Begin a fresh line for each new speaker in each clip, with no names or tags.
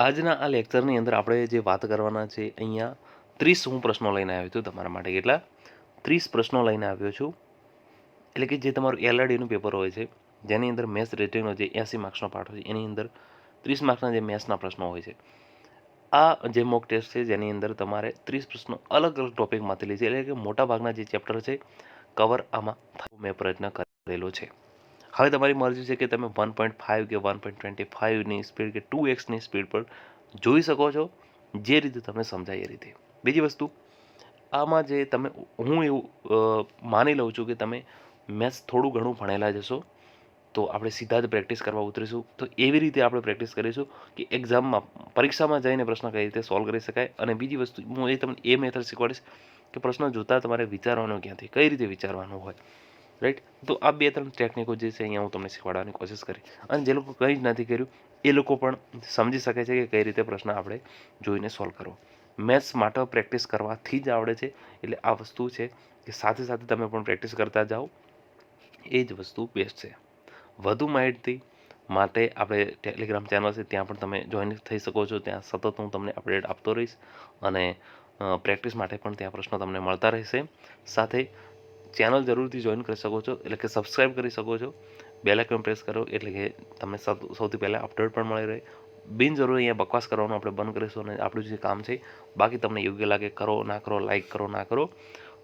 આજના આ લેક્ચરની અંદર આપણે જે વાત કરવાના છે અહીંયા 30 હું પ્રશ્નો લઈને આવ્યો છું તમારા માટે. કેટલા? 30 પ્રશ્નો લઈને આવ્યો છું. એટલે કે જે તમારું એલઆરડીનું પેપર હોય છે, જેની અંદર મેથ્સ રેટિંગનો જે 80 માર્ક્સનો પાર્ટ હોય છે, એની અંદર 30 માર્ક્સના જે મેથ્સના પ્રશ્નો હોય છે. આ જે મોક ટેસ્ટ છે જેની અંદર તમારે 30 પ્રશ્નો અલગ અલગ ટોપિકમાંથી લે છે. એટલે કે મોટાભાગના જે ચેપ્ટર છે કવર આમાં મેં પ્રયત્ન કરેલો છે. હવે તમારી મરજી છે કે તમે 1.5 કે 1.25ની સ્પીડ કે 2x ની સ્પીડ પર જોઈ શકો છો, જે રીતે તમને સમજાય એ રીતે. બીજી વસ્તુ, આમાં જે તમે હું એવું માની લઉં છું કે તમે મેથ્સ થોડું ઘણું ભણેલા જશો, તો આપણે સીધા જ પ્રેક્ટિસ કરવા ઉતરીશું. તો એવી રીતે આપણે પ્રેક્ટિસ કરીશું કે એક્ઝામમાં પરીક્ષામાં જઈને પ્રશ્ન કઈ રીતે સોલ્વ કરી શકાય. અને બીજી વસ્તુ હું તમને એ મેથડ શીખવાડીશ કે પ્રશ્ન જોતા તમારે વિચારવાનું ક્યાંથી, કઈ રીતે વિચારવાનું હોય, રાઈટ. તો આ 2-3 ટેકનિકો જે છે અહીંયા હું તમને શીખવાડવાની કોશિશ કરી. અને જે લોકો કંઈ જ નથી કર્યું એ લોકો પણ સમજી શકે છે કે કઈ રીતે પ્રશ્ન આપણે જોઈને સોલ્વ કરવો. મેથ્સ માટે પ્રેક્ટિસ કરવાથી જ આવડે છે. એટલે આ વસ્તુ છે કે સાથે સાથે તમે પણ પ્રેક્ટિસ કરતા જાઓ, એ જ વસ્તુ બેસ્ટ છે. વધુ માહિતી માટે આપણે ટેલિગ્રામ ચેનલ છે ત્યાં પણ તમે જોઈન થઈ શકો છો. ત્યાં સતત હું તમને અપડેટ આપતો રહીશ અને પ્રેક્ટિસ માટે પણ ત્યાં પ્રશ્નો તમને મળતા રહેશે. સાથે ચેનલ જરૂરથી જોઈન કરી શકો છો, એટલે કે સબસ્ક્રાઈબ કરી શકો છો. બેલ આઇકન પ્રેસ કરો એટલે કે તમને સૌથી પહેલાં અપડેટ પણ મળી રહે. બિનજરૂરી અહીંયા બકવાસ કરવાનું આપણે બંધ કરીશું અને આપણું જે કામ છે બાકી તમને યોગ્ય લાગે કરો, ના કરો, લાઈક કરો, ના કરો,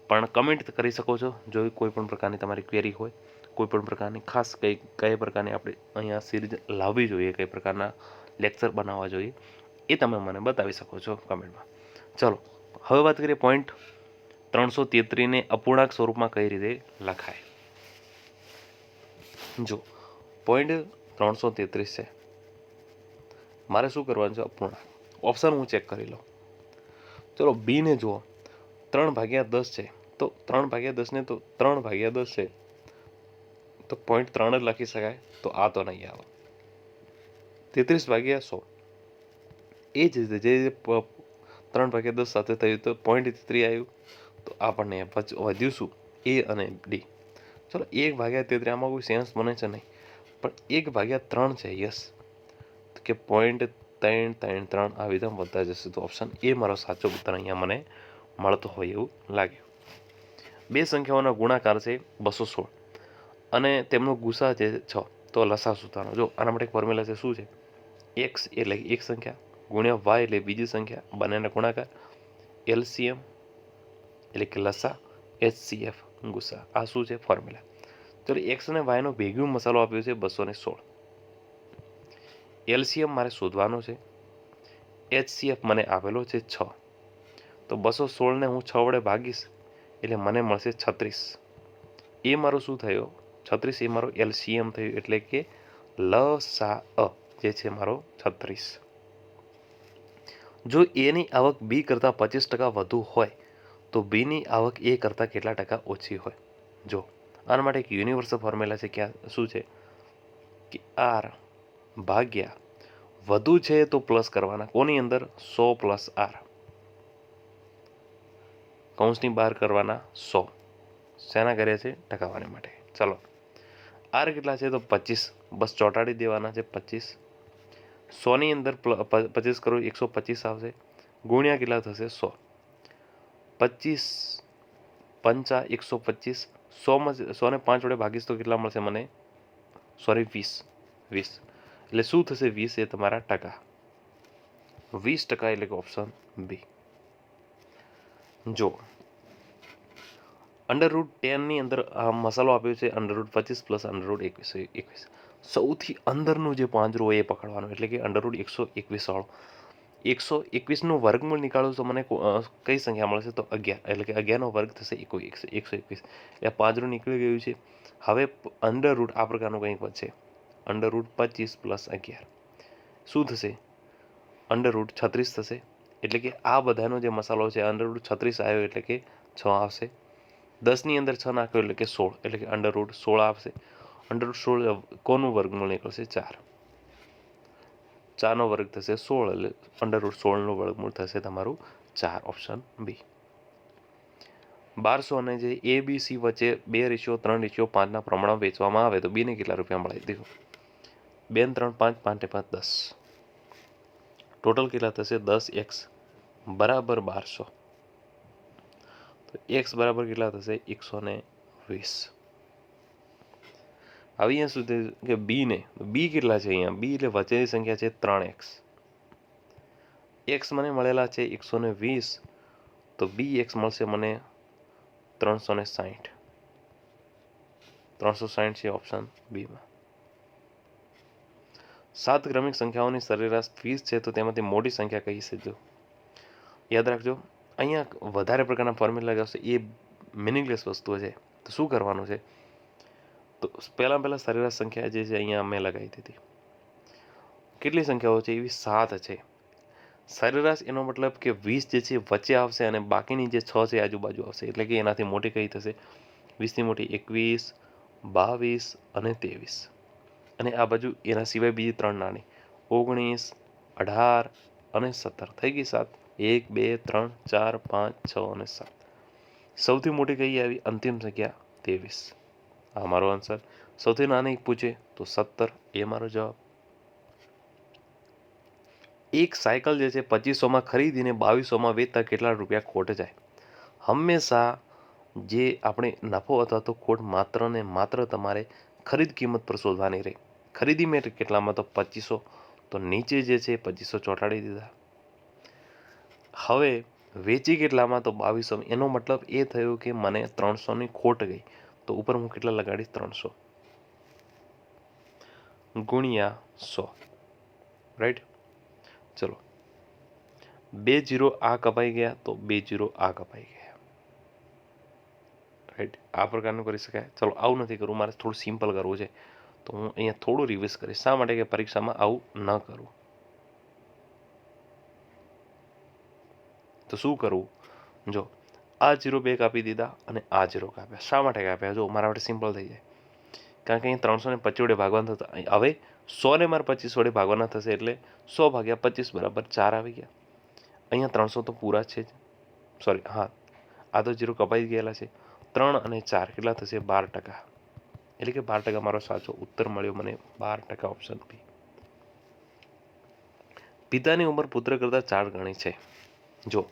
પણ કમેન્ટ કરી શકો છો. જો કોઈ પણ પ્રકારની તમારી ક્વેરી હોય, કોઈ પણ પ્રકારની ખાસ કઈ પ્રકારની આપણે અહીંયા સિરીઝ લાવવી જોઈએ, કઈ પ્રકારના લેક્ચર બનાવવા જોઈએ, એ તમે મને બતાવી શકો છો કમેન્ટમાં. ચલો હવે વાત કરીએ પોઈન્ટ 333ને અપૂર્ણાંક સ્વરૂપમાં કઈ રીતે લખાય. જો પોઈન્ટ 333 છે, મારે શું કરવાનું છે? અપૂર્ણાંક. ઓપ્શન હું ચેક કરી લઉં. ચલો બીને જુઓ, 3/10 છે, તો 3/10 ને તો 3/10 છે તો 0.3 જ લખી શકાય, તો આ તો નહીં આવે. 33/100 એ જ રીતે જે 3/10 સાથે થયું તો 0.33 આવ્યું, તો આપણને વધ્યું શું? એ અને ડી. ચલો 1/33 આમાં કોઈ સેન્સ બને છે નહીં, પણ 1/3 છે. યસ, કે 0.333 આ વિધમ વધતા જશે, તો ઓપ્શન એ મારો સાચો ઉત્તર અહીંયા મને મળતો હોય એવું લાગ્યું. બે સંખ્યાઓનો ગુણાકાર છે 216 અને તેમનો ગુસા છે 6, તો લસા શોધવાનો. જો આના માટે એક ફોર્મ્યુલા છે. શું છે? એક્સ એટલે એક સંખ્યા ગુણ્યા વાય એટલે બીજી સંખ્યા, બંનેના ગુણાકાર, એલસીએમ એટલે કે લસા, એચસીએફ ગુસા. આ શું છે? ફોર્મ્યુલા. ચલો એક્સ અને વાયનો ભેગું મસાલો આપ્યો છે 216. એલસીએમ મારે શોધવાનો છે, એચસીએફ મને આપેલો છે 6, તો 216ને હું 6 વડે ભાગીશ એટલે મને મળશે 36. એ મારો શું થયો? 36 એ મારો એલસીએમ થયું, એટલે કે લસા જે છે મારો 36. જો એની આવક બી કરતાં 25% વધુ હોય તો બીની આવક એ કરતાં કેટલા ટકા ઓછી હોય? જો આના માટે એક યુનિવર્સલ ફોર્મ્યુલા છે. ક્યાં શું છે? કે આર ભાગ્યા વધુ છે તો પ્લસ કરવાના. કોની અંદર? 100 + આર, કૌંસની બહાર કરવાના 100. શેના કર્યા છે? ટકાવારી માટે. ચલો આર કેટલા છે? તો 25. બસ ચોંટાડી દેવાના છે 25. 100ની અંદર 25 કરો 125 આવશે, ગુણ્યા કેટલા થશે? 100. 25 પંચા 125. 100ને 5 વડે ભાગીશ તો કેટલા મળશે મને? 20. એટલે શું થશે? 20 એ તમારા ટકા. 20% એટલે કે ઓપ્શન બી. જો √10ની અંદર મસાલો આપ્યો છે √25 + √21. સૌથી અંદરનું જે પાંજરું હોય એ પકડવાનું, એટલે કે √121 વાળો. 121નું વર્ગમૂળ નીકાળું તો મને કઈ સંખ્યા મળશે? તો 11, એટલે કે 11નો વર્ગ થશે 121. એટલે પાંજરું નીકળી ગયું છે. હવે અંડર આ પ્રકારનું કંઈક વધશે, √25 + 11 શું થશે? √36 થશે. એટલે કે આ બધાનો જે મસાલો છે √36 આવ્યો એટલે કે 6 આવશે. 10ની અંદર 6 નાખ્યો એટલે કે 16, એટલે કે √16 આવશે. √16 કોનું વર્ગમૂળ નીકળશે? 4. 4નો વર્ગ થશે 16, એટલે √16નું વર્ગમૂળ થશે તમારું 4. Option B. 1200 અને જે ABC વચ્ચે 2:3:5ના પ્રમાણમાં વેચવામાં આવે તો બીને કેટલા રૂપિયા મળે? દેખો 2 3 5 5 5 10. ટોટલ કેટલા થશે 10x બરાબર 1200. તો x બરાબર કેટલા થશે 120. હવે અહીંયા શું થયું કે બી કેટલા છે અહીંયા બી એટલે વચ્ચેની સંખ્યા છે 3x. x મને મળેલા છે 120, તો બી એક્સ મળશે મને 360. 360 છે ઓપ્શન બીમાં. 7 ક્રમિક સંખ્યાઓની સરેરાશ 20 છે, તો તેમાંથી મોટી સંખ્યા કઈ છે? જો યાદ રાખજો, અહીંયા વધારે પ્રકારના ફોર્મ્યુલા લગાવશે એ મિનિંગલેસ વસ્તુઓ છે. તો શું કરવાનું છે? તો પહેલાં સરેરાશ સંખ્યા જે છે અહીંયા મેં લગાવી દીધી. કેટલી સંખ્યાઓ છે? એવી 7 છે. સરેરાશ એનો મતલબ કે 20 જે છે વચ્ચે આવશે અને બાકીની જે 6 છે આજુબાજુ આવશે, એટલે કે એનાથી મોટી કઈ થશે? 20થી મોટી 21, 22 અને 23. અને આ બાજુ એના સિવાય બીજી 3 નાની 19, 18 અને 17 થઈ ગઈ 7. 1, 2, 3, 4, 5, 6 અને 7. સૌથી મોટી કઈ આવી? અંતિમ સંખ્યા 23. આ મારો આન્સર. સૌથી નાની પૂછે તો 17, એ મારો જવાબ. એક સાયકલ જે છે 2500માં ખરીદીને 2200માં વેચતા કેટલા રૂપિયા ખોટ જાય? હંમેશા જે આપણે નફો અથવા તો ખોટ માત્ર ને માત્ર તમારે ખરીદ કિંમત પર શોધવાની રહે. ખરીદી મેં કેટલામાં? તો 2500. તો નીચે જે છે 2500 ચોંટાડી દીધા. હવે વેચી કેટલામાં? તો 2200. એનો મતલબ એ થયો કે મને 300ની ખોટ ગઈ, તો ઉપર હું કેટલા લગાડીશ? 300 ગુણ્યા 100. રાઈટ. ચલો 2 0 આ કપાઈ ગયા, તો 2 0 આ કપાઈ ગયા. રાઈટ. આ પ્રકારનું કરી શકાય. ચલો આવું નથી કરવું, મારે થોડું સિમ્પલ કરવું છે, તો હું અહીંયા થોડું રિવિઝ કરીશ. શા માટે? કે પરીક્ષામાં આવું ન કરવું. તો શું કરવું? જો આ 0 2 કાપી દીધા અને આ 0 કાપ્યા. શા માટે કાપ્યા? જો મારા માટે સિમ્પલ થઈ જાય, કારણ કે અહીં 300 ને 25 વડે ભાગવાના થતા. હવે 100 ને મારે 25 વડે ભાગવાના થશે, એટલે 100 ભાગ્યા 25 બરાબર 4 આવી ગયા. અહીંયા 300 તો પૂરા છે જ. સોરી, હા, આ તો 0 કપાઈ ગયેલા છે. 3 અને 4 કેટલા થશે? 12%. એટલે કે 12% મારો સાચો ઉત્તર મળ્યો મને. 12% ઓપ્શન બી. પિતાની ઉંમર પુત્ર કરતાં 4 ગણી છે. જો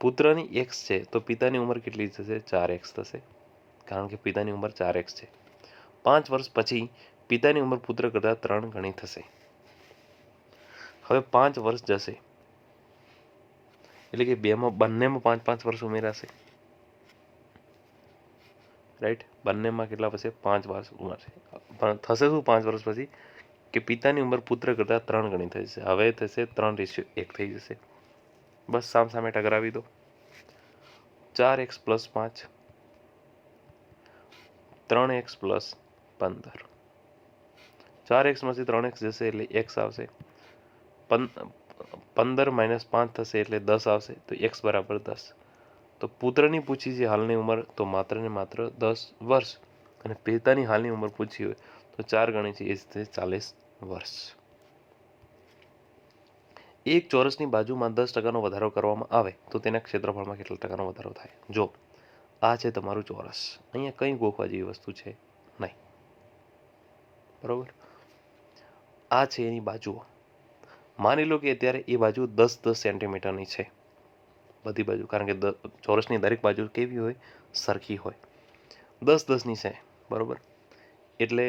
પુત્રની x છે તો પિતાની ઉંમર કેટલી થશે? 4x થશે, કારણ કે પિતાની ઉંમર 4x છે. 5 વર્ષ પછી પિતાની ઉંમર પુત્ર કરતાં 3 ગણી થશે. હવે 5 વર્ષ જશે, એટલે કે બંનેમાં 5 વર્ષ ઉમેરાશે. રાઈટ. બંનેમાં કેટલા પછી? 5 વર્ષ ઉમેરશે. પણ થશે શું 5 વર્ષ પછી? કે પિતાની ઉંમર પુત્ર કરતાં 3 ગણી થઈ જશે. હવે થશે 3:1 થઈ જશે. બસ સામે ટકરાવી દો. 4x + 5, 3x + 15. 4x માંથી 3x જશે એટલે x આવશે. 15 - 5 થશે એટલે 10 આવશે, તો x બરાબર 10. તો પુત્રની પૂછી છે હાલની ઉંમર, તો માત્ર ને માત્ર 10 વર્ષ. અને પિતાની હાલની ઉંમર પૂછી હોય તો 4 ગણી છે, એ થશે 40 વર્ષ. એક ચોરસની બાજુમાં 10%નો વધારો કરવામાં આવે તો તેના ક્ષેત્રફળમાં કેટલા ટકાનો વધારો થાય? જો આ છે તમારું ચોરસ. અહીંયા કંઈ ગોખવા જેવી વસ્તુ છે નહીં. બરોબર. આ છે એની બાજુઓ. માની લો કે અત્યારે એ બાજુ 10-10 સેન્ટીમીટરની છે બધી બાજુ, કારણ કે ચોરસની દરેક બાજુ કેવી હોય? સરખી હોય. 10-10ની છે. બરોબર. એટલે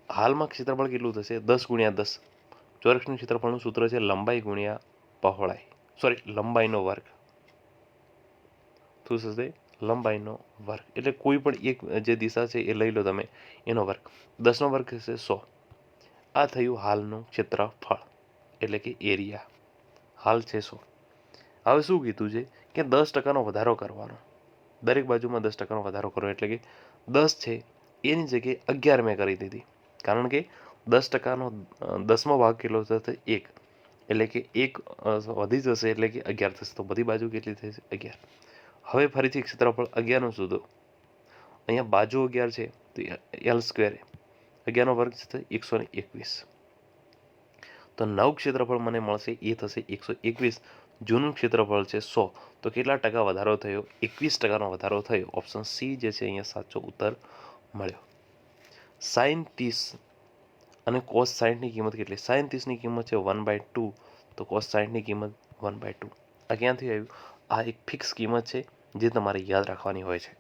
હાલમાં ક્ષેત્રફળ કેટલું થશે? 10 × 10. ચોરસનું ક્ષેત્રફળનું સૂત્ર છે લંબાઈ ગુણ્યા પહોળાઈ. સોરી, લંબાઈનો વર્ગ. શું થશે? લંબાઈનો વર્ગ. એટલે કોઈ પણ એક જે દિશા છે એ લઈ લો તમે, એનો વર્ગ. 10નો વર્ગ થશે 100. આ થયું હાલનું ક્ષેત્રફળ, એટલે કે એરિયા. હાલ છે 100. હવે શું કીધું છે કે 10%નો વધારો કરવાનો. દરેક બાજુમાં 10%નો વધારો કરો, એટલે કે 10 છે એની જગ્યાએ 11 મેં કરી દીધી, કારણ કે 10%નો 10મો ભાગ કેટલો થશે? 1. એટલે કે 1 વધી જશે, એટલે કે 11 થશે. તો બધી બાજુ કેટલી થશે? 11. હવે ફરીથી ક્ષેત્રફળ 11નું શોધો. અહીંયા બાજુ 11 છે, તો L². 11નો વર્ગ થશે 121. તો નવ ક્ષેત્રફળ મને મળશે એ થશે 121. જૂનું ક્ષેત્રફળ છે 100. તો કેટલા ટકા વધારો થયો? 21%નો વધારો થયો. ઓપ્શન સી જે છે અહીંયા સાચો ઉત્તર મળ્યો. sin 30 અને cos 60ની કિંમત કેટલી? sin 30ની કિંમત છે 1/2, તો cos 60ની કિંમત 1/2. આ ક્યાંથી આવ્યું? આ એક ફિક્સ કિંમત છે જે તમારે યાદ રાખવાની હોય છે.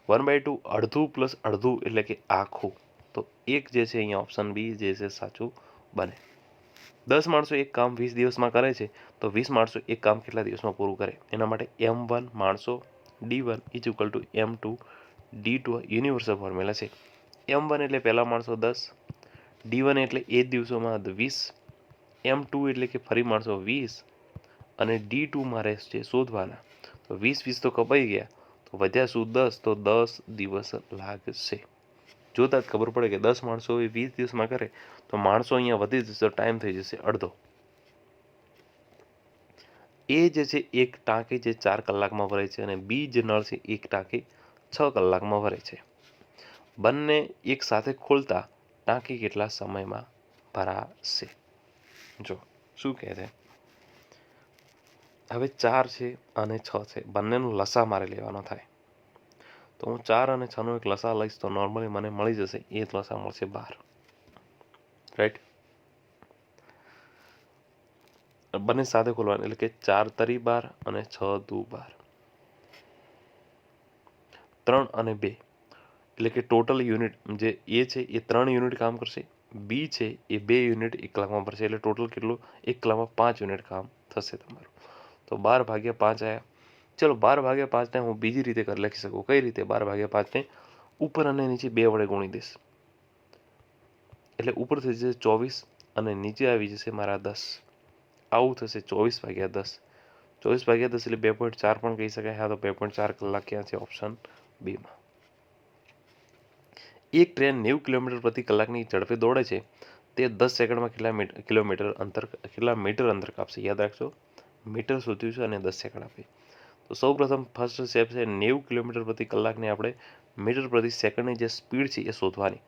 1/2 અડધું પ્લસ અડધું એટલે કે આખું, તો એક જે છે અહીંયા ઓપ્શન બી જે છે સાચું બને. 10 માણસો એક કામ 20 દિવસમાં કરે છે, તો 20 માણસો એક કામ કેટલા દિવસમાં પૂરું કરે? એના માટે m1 માણસો d1 = m2 d2 universal formula છે. m1 એટલે પહેલા માણસો 10, d1 એટલે એ જ દિવસોમાં 20, m2 એટલે કે ફરી માણસો 20 અને d2 મારે છે શોધવાના. તો 20 તો કપાઈ ગયા, તો વધ્યા શું? 10, તો 10 દિવસ લાગશે. જોતા જ ખબર પડે કે 10 માણસો 20 દિવસમાં કરે તો માણસો અહીંયા વધી જશે, તો ટાઈમ થઈ જશે અડધો. એ જે છે એક ટાંકી જે 4 કલાકમાં ભરે છે અને બી જે નળ છે એક ટાંકી 6 કલાકમાં ભરે છે. બંને એક સાથે ખોલતા ટાંકી કેટલા સમયમાં ભરાશે? જો શું કહે છે, હવે 4 છે અને 6 છે, બંનેનો લસા મારે લેવાનો થાય. તો હું 4 અને 6નો એક લસા લઈશ તો નોર્મલી મને મળી જશે, એ જ લસા મળશે 12, રાઈટ. બંને સાથે ખોલવાનું એટલે કે 4 તરી 12 અને 6 દુ 12, 3 અને 2 એટલે કે ટોટલ યુનિટ જે એ છે એ 3 યુનિટ કામ કરશે, બી છે એ 2 યુનિટ 1 કલાકમાં ભરશે, એટલે ટોટલ કેટલું? 1 કલાકમાં 5 યુનિટ કામ થશે તમારું. તો 12/5 આવ્યા. ચલો 12/5ને હું બીજી રીતે લખી શકું. કઈ રીતે? 12/5ને ઉપર અને નીચે 2 વડે ગુણી દઈશ, એટલે ઉપર થઈ જશે 24 અને નીચે આવી જશે મારા 10. આવું થશે 24/10. 24/10 એટલે 2.4 પણ કહી શકાય. હા, તો 2.4 કલાક ક્યાં છે? ઓપ્શન બીમાં. એક ટ્રેન 90 કિલોમીટર પ્રતિ કલાકની ઝડપે દોડે છે, તે 10 સેકન્ડમાં કેટલા મીટર અંતર કાપશે? યાદ રાખજો, મીટર શોધ્યું છે અને 10 સેકન્ડ આપી. તો સૌપ્રથમ ફર્સ્ટ સ્ટેપ છે 90 કિલોમીટર પ્રતિ કલાકને આપણે મીટર પ્રતિ સેકન્ડની જે સ્પીડ છે એ શોધવાની.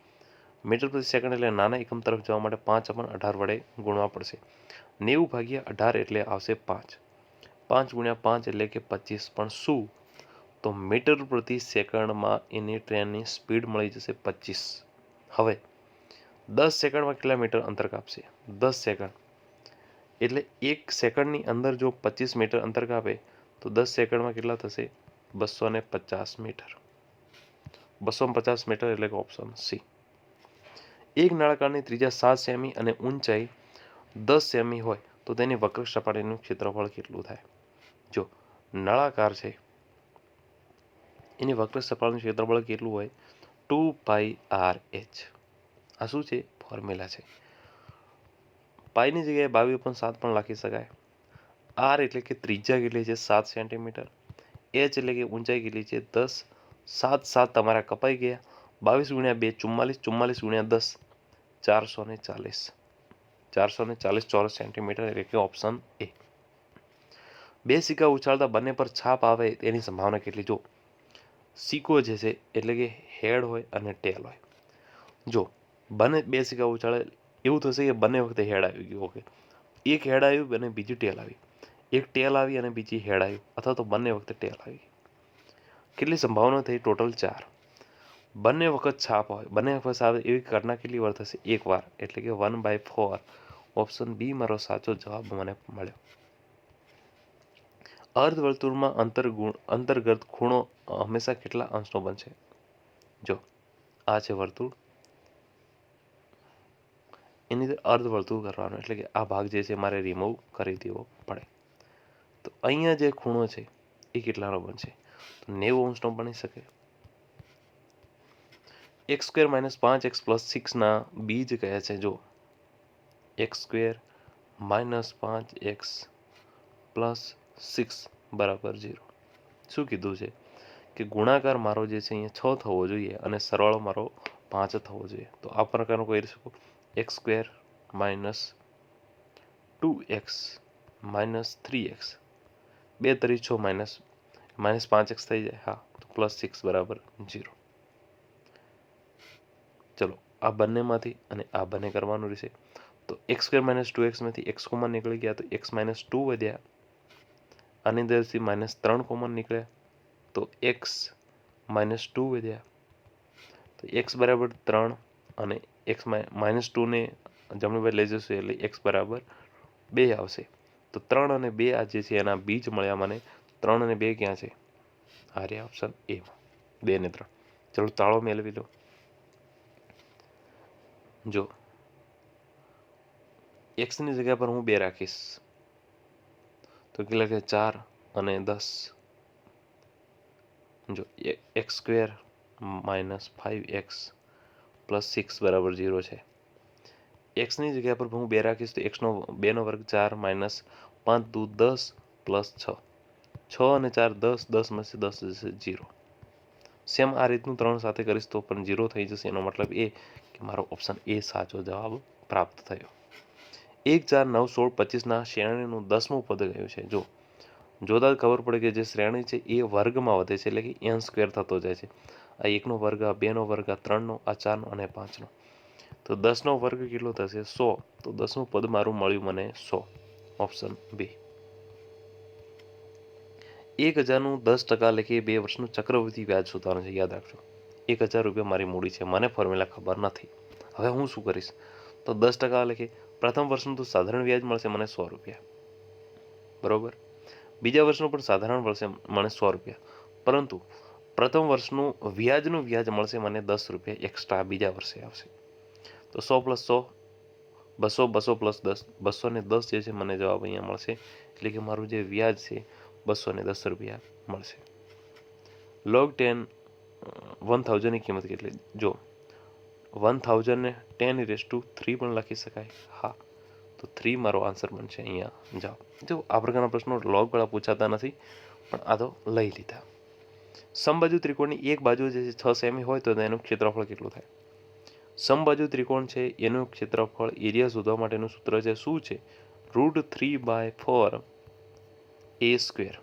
મીટર પ્રતિ સેકન્ડ એટલે નાના એકમ તરફ જવા માટે 5/18 વડે ગુણવા પડશે. 90/18 એટલે આવશે 5. 5 × 5 એટલે કે 25. પણ શું? તો મીટર પ્રતિ સેકન્ડમાં એની ટ્રેનની સ્પીડ મળી જશે 25. હવે 10 સેકન્ડમાં કેટલા મીટર અંતર કાપશે? 10 સેકન્ડ એટલે 1 સેકન્ડની અંદર જો 25 મીટર અંતર કાપે તો 10 સેકન્ડમાં કેટલા થશે? 250 મીટર. 250 મીટર એટલે કે ઓપ્શન સી. એક નળાકારની ત્રિજ્યા 7 સેમી અને ઊંચાઈ 10 સેમી હોય તો તેની વક્ર સપાટીનું ક્ષેત્રફળ કેટલું થાય? જો નળાકાર છે એની વક્ર સપાટીનું ક્ષેત્રફળ કેટલું હોય? 2πr/h. આ શું છે? ફોર્મ્યુલા છે. પાઈની જગ્યાએ 22/7 પણ લખી શકાય. આર એટલે કે ત્રિજ્યા કેટલી છે? 7 સેન્ટીમીટર. h એટલે કે ઊંચાઈ કેટલી છે? 10. 7 તમારા કપાઈ ગયા. 22 × 2 44, 44 × 10 440. 440 ચોરસ સેન્ટીમીટર એટલે કે ઓપ્શન એ. 2 સિક્કા ઉછાળતા બંને પર છાપ આવે તેની સંભાવના કેટલી? જો સિક્કો જે છે એટલે કે હેડ હોય અને ટેલ હોય. જો બંને 2 સિક્કા ઉછાળે એવું થશે કે બંને વખતે હેડ આવી ગયું. ઓકે, એક હેડ આવ્યું અને બીજી ટેલ આવી, એક ટેલ આવી અને બીજી હેડ આવ્યું, અથવા તો બંને વખતે ટેલ આવી. કેટલી સંભાવના થઈ? ટોટલ 4. બંને વખત છાપ હોય, બંને વખત છાપ એવી ઘટના કેટલી વાર થશે? એક વાર, એટલે કે 1/4. ઓપ્શન બી મારો સાચો જવાબ મને મળ્યો. અર્ધવર્તુળમાં અંતર્ગત ખૂણો હંમેશા કેટલા અંશનો બનશે? જો આ છે વર્તુળ, એની અંદર અર્ધવર્તુળ કરવાનું, એટલે કે આ ભાગ જે છે મારે રિમૂવ કરી દેવો પડે. તો અહીંયા જે ખૂણો છે એ કેટલાનો બનશે? તો 90 અંશનો બની શકે. x² - 5x + 6 બીજ કયા છે? જો x² - 5x + 6 = 0. શું કીધું છે કે ગુણાકાર મારો જે છે અહીંયા 6 થવો જોઈએ અને સરવાળો મારો 5 થવો જોઈએ. તો આ પ્રકારનું કહી શકું, x² - 2x - 3x, 2 તરી 6 -5x થઈ જાય. હા, તો +6 = 0. ચલો આ બંનેમાંથી અને આ બંને કરવાનું રહેશે. તો x² - 2x માંથી x કોમન નીકળી ગયા, તો x - 2 વધ્યા. આની અંદરથી -3 કોમન નીકળ્યા, તો x - 2 વધ્યા. તો x = 3 અને એક્સ -2 ને જમણી બાજુ લઈ જશું એટલે એક્સ બરાબર 2 આવશે. તો 3 અને 2 આ જે છે એના બીજ મળ્યા મને. 3 અને 2 ક્યાં છે? આ રહ્યા ઓપ્શન એમાં 2 ને 3. ચલો તાળો મેળવી લો. જો એક્સની જગ્યા પર હું 2 રાખીશ તો કેટલા કે 4 અને 10. જો x² - 5x + 6 બરાબર 0 છે. એક્સની જગ્યા પર હું 2 રાખીશ તો એક્સનો 2 નો વર્ગ 4 - 5 દુ 10 + 6. 6 અને 4 10, 10 માંથી 10 જશે 0. સેમ આ રીતનું 3 સાથે કરીશ તો પણ 0 થઈ જશે. એનો મતલબ એ કે મારો ઓપ્શન એ સાચો જવાબ પ્રાપ્ત થયો. 1, 4, 9, 16, 25ના શ્રેણીનું 10મું પદ કયું છે? જો જોતા જ ખબર પડે કે જે શ્રેણી છે એ વર્ગમાં વધે છે, એટલે કે n² થતો જાય છે. આ 1નો વર્ગ, આ 2નો વર્ગ, આ 3નો, આ 4નો અને 5નો. તો 10નો વર્ગ કેટલો થશે? 100. તો 10મું પદ મારું મળ્યું મને 100. Option B. 1000નું 10% લેખે 2 વર્ષનું ચક્રવૃદ્ધિ વ્યાજ શોધવાનું છે. યાદ રાખજો, 1000 રૂપિયા મારી મૂડી છે, મને ફોર્મ્યુલા ખબર નથી. હવે હું શું કરીશ? તો 10% લેખે પ્રથમ વર્ષનું તો સાધારણ વ્યાજ મળશે મને 100 રૂપિયા, બરોબર. બીજા વર્ષનું પણ સાધારણ મળશે મને 100 રૂપિયા, પરંતુ પ્રથમ વર્ષનું વ્યાજનું વ્યાજ મળશે મને 10 રૂપિયા એક્સ્ટ્રા બીજા વર્ષે આવશે. તો 100 + 100 200, 200 + 10 210 જે છે મને જવાબ અહીંયા મળશે. એટલે કે મારું જે વ્યાજ છે 210 રૂપિયા મળશે. log 10 1000ની કિંમત કેટલી? જો 1000 ને 10⁻³ પણ લખી શકાય. હા, તો 3 મારો આન્સર બનશે અહીંયા જવાબ. જો આ પ્રકારના પ્રશ્નો લોગવાળા પૂછાતા નથી, પણ આ તો લઈ લીધા. સમબાજુ ત્રિકોણની એક બાજુ જે છે 6 સેમી હોય તો એનું ક્ષેત્રફળ કેટલું થાય? સમબાજુ ત્રિકોણ છે એનું ક્ષેત્રફળ એરિયા શોધવા માટેનું સૂત્ર છે શું છે? √3/4 a².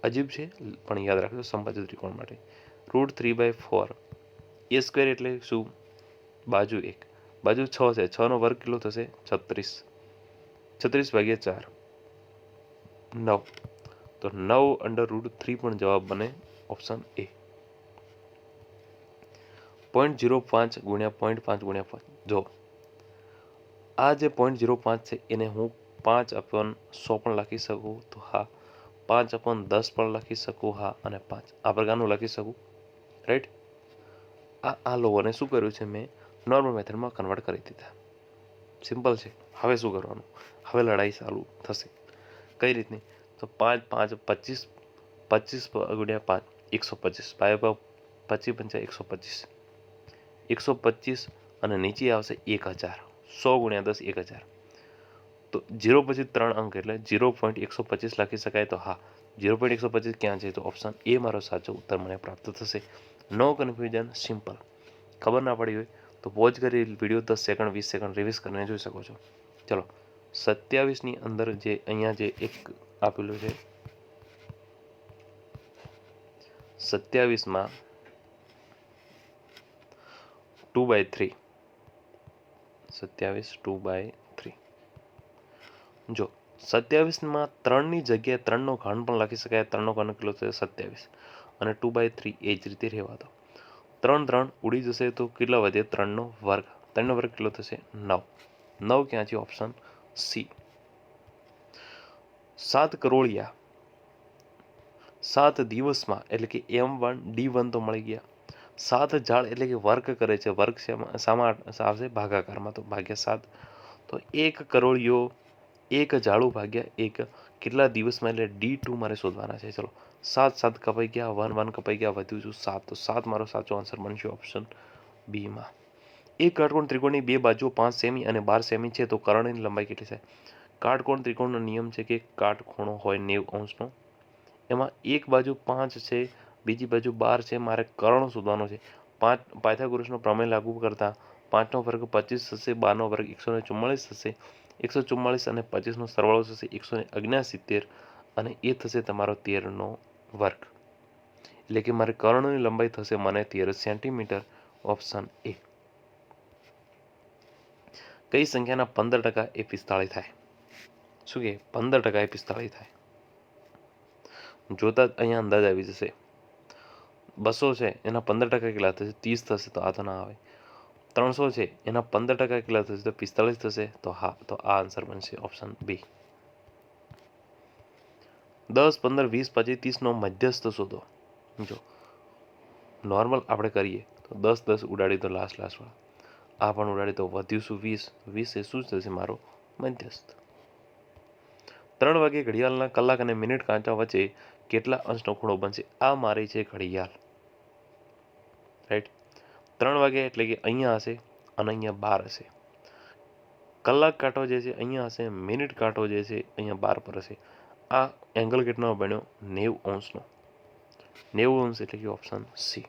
અજીબ છે પણ યાદ રાખજો સમબાજુ ત્રિકોણ માટે √3/4 a² એટલે શું? બાજુ 1, બાજુ 6 છે, 6નો વર્ગ કેટલો થશે? 36. 36/4 9. તો 9/√3 પણ જવાબ બને ઓપ્શન એ. 0.05 × 0.5 × 5. જો આ જે 0.05 છે એને હું 5/100 પણ લખી શકું તો હા, 5/10 પણ લખી શકું હા, અને 5 આ પ્રકારનું લખી શકું, રાઈટ. આ લોકોને શું કર્યું છે મેં નોર્મલ મેથડમાં કન્વર્ટ કરી દીધા. સિમ્પલ છે. હવે શું કરવાનું? હવે લડાઈ ચાલુ થશે. કઈ રીતની? તો 5 5 25, 25 × 5 125, 5 25 × 125, 125 અને નીચે આવશે 1000. 100 × 10 1000. તો 0 પછી 3 અંક એટલે 0.125 લખી શકાય. તો હા, 0.125 ક્યાં છે? તો ઓપ્શન એ મારો સાચો ઉત્તર મને પ્રાપ્ત થશે. નો કન્ફ્યુઝન, સિમ્પલ. ખબર ના પડી હોય તો પોઝ કરી વિડીયો 10 સેકન્ડ 20 સેકન્ડ રિવીઝ કરીને જોઈ શકો છો. ચલો 27ની અંદર જે અહીંયા જે એક આપેલું છે 27માં 2/3. 27 2/3. જો 27માં 3ની જગ્યાએ 3નો ઘન પણ લખી શકાય. 3નો ઘન કેટલો થશે? 27. અને 2/3 એ જ રીતે રહેવા દો. 3 3 ઉડી જશે તો કેટલા વધે? 3નો વર્ગ. 3નો વર્ગ કેટલો થશે? 9. 9 ક્યાં છે? Option C. 7 કરોળિયા 7 દિવસમાં, એટલે કે M1 D1 તો મળી ગયા. 7 ઝાડ એટલે કે વર્ક કરે છે. વર્ક શામાં આવશે? ભાગાકારમાં, તો ભાગ્યા 7. તો 1 કરોળિયો 1 ઝાડુ ભાગ્યા 1 કેટલા દિવસમાં, એટલે D2 મારે શોધવાના છે. ચલો 7 7 કપાઈ ગયા, 1 1 કપાઈ ગયા, વધ્યું છું 7. તો 7 મારો સાચો આન્સર બનશે ઓપ્શન બીમાં. એક કાટકોણ ત્રિકોણની બે બાજુઓ 5 સેમી અને 12 સેમી છે તો કર્ણની લંબાઈ કેટલી છે? કાટકોણ ત્રિકોણનો નિયમ છે કે કાટખૂણો હોય 90 અંશનો, એમાં એક બાજુ 5 છે, બીજી બાજુ 12 છે. મારે કર્ણ શોધવાનો છે. પાયથાગોરસનો પ્રમેય લાગુ કરતા 5નો વર્ગ 25 થશે, 12નો વર્ગ 144 થશે, 144 અને 25નો સરવાળો થશે 169 અને એ થશે તમારો 13નો વર્ગ. એટલે કે મારે કર્ણની લંબાઈ થશે મને 13 સેન્ટીમીટર. Option A. કઈ સંખ્યાના 15% એ 45 થાય? શું કે 15% એ 45 થાય? જોતા જ અહીંયા અંદાજ આવી જશે. 200 છે એના 15% કેટલા થશે? 30 થશે. તો આ તો ના આવે. 300 છે એના 15% કેટલા થશે? તો 45 થશે. તો હા, તો આ આન્સર બનશે ઓપ્શન બી. 10, 15, 20, 25, 30નો મધ્યસ્થ શોધો. જો નોર્મલ આપણે કરીએ તો 10, 10 ઉડાડી તો લાસ્ટવાળા, આ પણ ઉડાડી તો વધ્યું શું? 20. 20 એ શું થશે? મારો મધ્યસ્થ. 3 વાગે ઘડિયાળના કલાક અને મિનિટ કાંટા વચ્ચે કેટલા અંશનો ખૂણો બનશે? આ મારી છે ઘડિયાળ, રાઈટ. 3 વાગે એટલે કે અહીંયા હશે અને અહીંયા 12 હશે. કલાક કાંટો જે છે અહીંયા હશે, મિનિટ કાંટો જે છે અહીંયા 12 પર હશે. આ એંગલ કેટલો બન્યો? 90 અંશનો. 90 અંશ એટલે કે ઓપ્શન સી.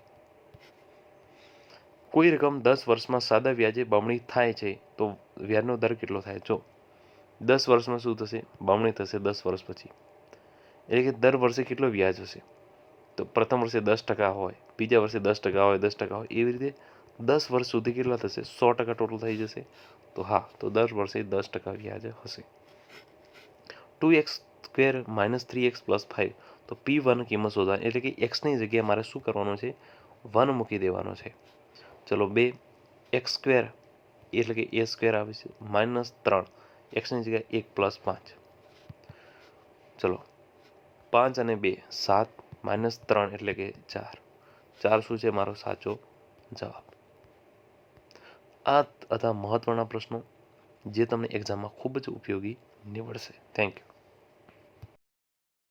કોઈ રકમ 10 વર્ષમાં સાદા વ્યાજે બમણી થાય છે તો વ્યાજનો દર કેટલો થાય? જો 10 વર્ષમાં શું થશે? બમણી થશે 10 વર્ષ પછી. એટલે કે દર વર્ષે કેટલો વ્યાજ હશે? તો પ્રથમ વર્ષે 10% હોય, બીજા વર્ષે 10% હોય, 10% હોય, એવી રીતે 10 વર્ષ સુધી કેટલા થશે? 100% ટોટલ થઈ જશે. તો હા, તો દર વર્ષે 10% વ્યાજ હશે. 2x² - 3x + 5, તો P1 કિંમત શોધવાની, એટલે કે એક્સની જગ્યાએ મારે શું કરવાનું છે? 1 મૂકી દેવાનો છે. ચલો 2 x² એટલે કે a² આવે છે, -3 એક્સની જગ્યાએ 1 + 5. ચલો 5 અને 2 7 -3 એટલે કે 4. 4 શું છે? મારો સાચો જવાબ. આ હતા મહત્વના પ્રશ્નો જે તમને એક્ઝામમાં ખૂબ જ ઉપયોગી નીવડશે. Thank you.